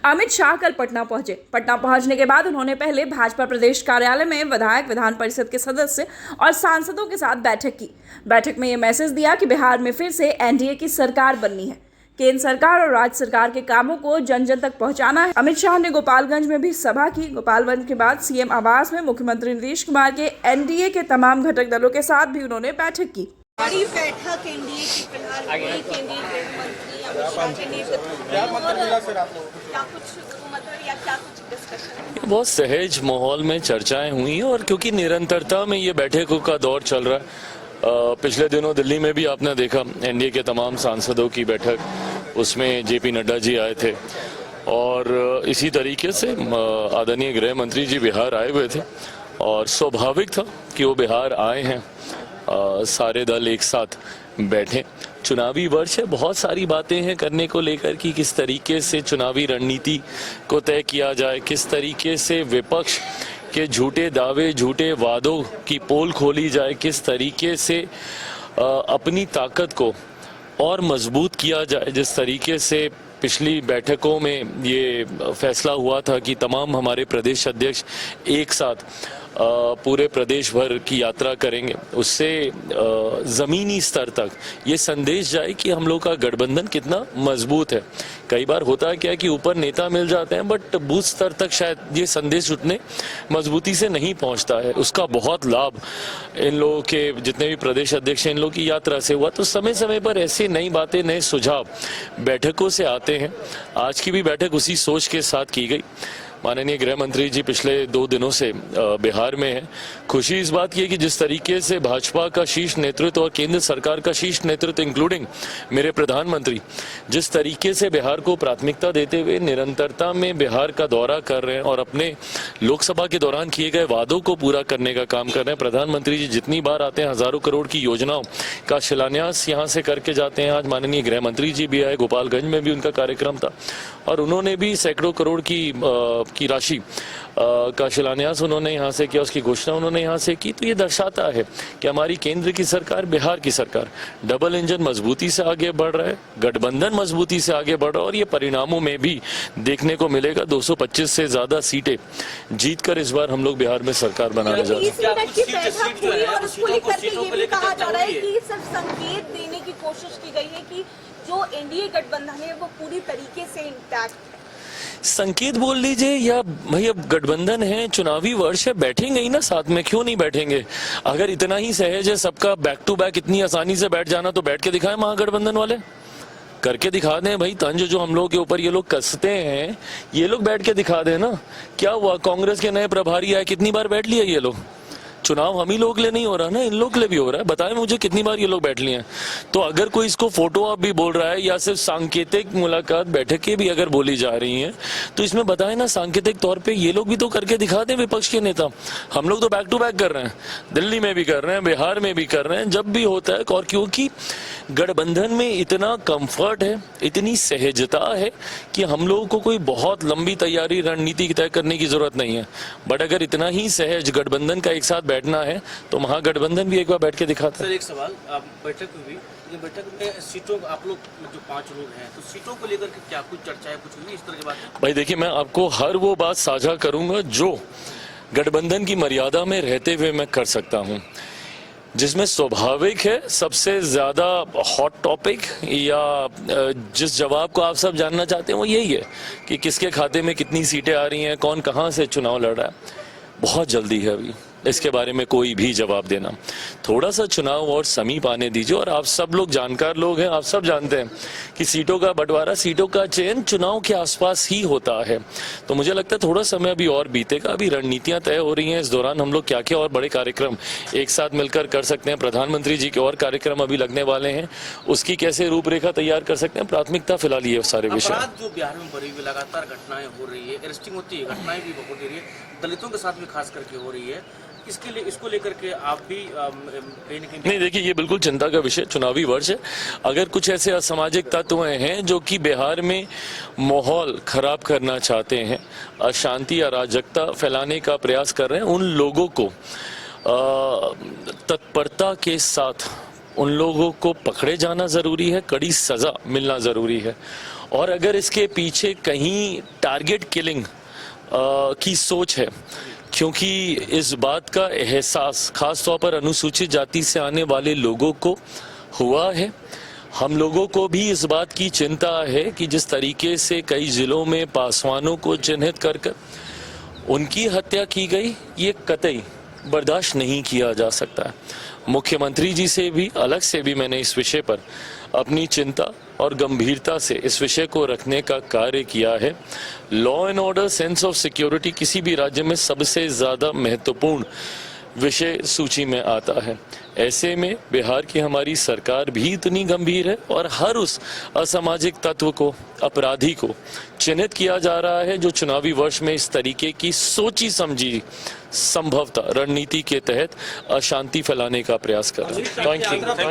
अमित शाह कल पटना पहुंचे। पटना पहुंचने के बाद उन्होंने पहले भाजपा प्रदेश कार्यालय में विधायक, विधान परिषद के सदस्य और सांसदों के साथ बैठक की। बैठक में ये मैसेज दिया कि बिहार में फिर से एनडीए की सरकार बननी है। केंद्र सरकार और राज्य सरकार के कामों को जन जन तक पहुंचाना है। अमित शाह ने गोपालगंज में भी सभा की। गोपालगंज के बाद सीएम आवास में मुख्यमंत्री नीतीश कुमार के एनडीए के तमाम घटक दलों के साथ भी उन्होंने बैठक की। बड़ी बैठक एनडीए की फिलहाल हुई। केंद्रीय गृह मंत्री अमित शाह के नेतृत्व में और क्या कुछ मतलब या क्या कुछ डिस्कशन? बहुत सहज माहौल में चर्चाएं हुई और क्योंकि निरंतरता में ये बैठकों का दौर चल रहा है। पिछले दिनों दिल्ली में भी आपने देखा एनडीए के तमाम सांसदों की बैठक, उसमें जेपी नड्डा जी आए थे और इसी तरीके से आदरणीय गृह मंत्री जी बिहार आए हुए थे और स्वाभाविक था कि वो बिहार आए हैं। सारे दल एक साथ बैठे। चुनावी वर्ष है, बहुत सारी बातें हैं करने को लेकर कि किस तरीके से चुनावी रणनीति को तय किया जाए, किस तरीके से विपक्ष के झूठे दावे, झूठे वादों की पोल खोली जाए, किस तरीके से अपनी ताकत को और मजबूत किया जाए। जिस तरीके से पिछली बैठकों में ये फैसला हुआ था कि तमाम हमारे प्रदेश अध्यक्ष एक साथ पूरे प्रदेश भर की यात्रा करेंगे, उससे ज़मीनी स्तर तक ये संदेश जाए कि हम लोग का गठबंधन कितना मजबूत है। कई बार होता है क्या कि ऊपर नेता मिल जाते हैं बट बूथ स्तर तक शायद ये संदेश उतने मजबूती से नहीं पहुंचता है। उसका बहुत लाभ इन लोगों के जितने भी प्रदेश अध्यक्ष हैं, इन लोगों की यात्रा से हुआ। तो समय समय पर ऐसी नई बातें, नए सुझाव बैठकों से आते हैं। आज की भी बैठक उसी सोच के साथ की गई। माननीय गृह मंत्री जी पिछले 2 दिनों से बिहार में हैं। खुशी इस बात की है कि जिस तरीके से भाजपा का शीर्ष नेतृत्व और केंद्र सरकार का शीर्ष नेतृत्व इंक्लूडिंग मेरे प्रधानमंत्री जिस तरीके से बिहार को प्राथमिकता देते हुए निरंतरता में बिहार का दौरा कर रहे हैं और अपने लोकसभा के दौरान किए गए वादों को पूरा करने का काम कर रहे हैं। प्रधानमंत्री जी जितनी बार आते हैं हजारों करोड़ की योजनाओं का शिलान्यास यहाँ से करके जाते हैं। आज माननीय गृह मंत्री जी भी आए, गोपालगंज में भी उनका कार्यक्रम था और उन्होंने भी सैकड़ों करोड़ की राशि का शिलान्यास उन्होंने यहाँ से किया, उसकी घोषणा उन्होंने यहाँ से की। तो ये दर्शाता है कि हमारी केंद्र की सरकार, बिहार की सरकार डबल इंजन मजबूती से आगे बढ़ रहा है, गठबंधन मजबूती से आगे बढ़ रहा है और ये परिणामों में भी देखने को मिलेगा। 225 से ज्यादा सीटें जीतकर इस बार हम लोग बिहार में सरकार बनाने जा रहे हैं। जो एनडीए गठबंधन है वो पूरी तरीके से इंटैक्ट। संकेत बोल लीजिए या भाई अब गठबंधन है, चुनावी वर्ष है, बैठेंगे ही ना साथ में, क्यों नहीं बैठेंगे? अगर इतना ही सहज है सबका बैक टू बैक इतनी आसानी से बैठ जाना तो बैठ के दिखाएं महागठबंधन वाले, करके दिखा दें भाई। तंज जो हम लोग के ऊपर ये लोग कसते हैं ये लोग बैठ के दिखा दें ना। क्या हुआ, कांग्रेस के नए प्रभारी आए, कितनी बार बैठ लिया ये लोग? चुनाव हम ही लोग के लिए नहीं हो रहा ना, इन लोग के लिए भी हो रहा है। बताएं मुझे कितनी बार ये लोग बैठ लिए हैं। तो अगर कोई इसको फोटो आप भी बोल रहा है या सिर्फ सांकेतिक मुलाकात बैठकें भी अगर बोली जा रही हैं तो इसमें बताएं ना सांकेतिक तौर पे ये लोग भी तो करके दिखा दें विपक्ष के नेता। हम लोग तो बैक टू बैक कर रहे हैं, दिल्ली में भी कर रहे हैं, बिहार में भी कर रहे हैं, जब भी होता है। और क्योंकि गठबंधन में इतना कंफर्ट है, इतनी सहजता है कि हम लोगों को कोई बहुत लंबी तैयारी रणनीति तय करने की जरूरत नहीं है। बट अगर इतना ही सहज गठबंधन का एक साथ बैठना है तो महागठबंधन भी एक बार बैठ के दिखाता है। सर एक सवाल, आप बैठक में भी, ये बैठक में सीटों, आप लोग जो 5 लोग हैं तो सीटों को लेकर के क्या कुछ चर्चा है, कुछ हुई इस तरह की बात? भाई देखिए, मैं आपको हर वो बात साझा करूंगा जो गठबंधन की मर्यादा में रहते हुए मैं कर सकता हूं। जिसमें स्वाभाविक है सबसे ज्यादा हॉट टॉपिक या जिस जवाब को आप सब जानना चाहते हैं वो यही है कि किसके खाते में कितनी सीटें आ रही हैं, कौन कहां से चुनाव लड़ रहा है। बहुत जल्दी है अभी इसके बारे में कोई भी जवाब देना। थोड़ा सा चुनाव और समीप आने दीजिए। और आप सब लोग जानकार लोग हैं, आप सब जानते हैं कि सीटों का बंटवारा, सीटों का चयन चुनाव के आसपास ही होता है। तो मुझे लगता है थोड़ा समय अभी और बीतेगा। अभी रणनीतियां तय हो रही हैं, इस दौरान हम लोग क्या क्या और बड़े कार्यक्रम एक साथ मिलकर कर सकते हैं। प्रधानमंत्री जी के और कार्यक्रम अभी लगने वाले हैं, उसकी कैसे रूपरेखा तैयार कर सकते हैं। प्राथमिकता फिलहाल ये सारे विषय। जो बिहार में बढ़ी हुई लगातार घटनाएं हो रही है, अरेस्टिंग होती है, घटनाएं भी बहुत हो रही है, दलितों के साथ भी खास करके हो रही है, इसके लिए, इसको लेकर के आप भी कहीं न कहीं? नहीं, देखिए ये बिल्कुल चिंता का विषय, चुनावी वर्ष है। अगर कुछ ऐसे असामाजिक तत्व हैं जो कि बिहार में माहौल खराब करना चाहते हैं, अशांति अराजकता फैलाने का प्रयास कर रहे हैं, उन लोगों को तत्परता के साथ उन लोगों को पकड़े जाना ज़रूरी है, कड़ी सज़ा मिलना ज़रूरी है। और अगर इसके पीछे कहीं टारगेट किलिंग की सोच है, क्योंकि इस बात का एहसास खास तौर पर अनुसूचित जाति से आने वाले लोगों को हुआ है। हम लोगों को भी इस बात की चिंता है कि जिस तरीके से कई जिलों में पासवानों को चिन्हित कर उनकी हत्या की गई, ये कतई बर्दाश्त नहीं किया जा सकता है। मुख्यमंत्री जी से भी अलग से भी मैंने इस विषय पर अपनी चिंता और गंभीरता से इस विषय को रखने का कार्य किया है। Law and order, sense of security किसी भी राज्य में सबसे ज़्यादा महत्वपूर्ण विषय सूची में आता है। ऐसे में बिहार की हमारी सरकार भी इतनी गंभीर है और हर उस असामाजिक तत्व को, अपराधी को चिन्हित किया जा रहा है जो चुनावी वर्ष में इस तरीके की सोची समझी संभवतः रणनीति के तहत अशांति फैलाने का प्रयास कर रहा है। Thank you.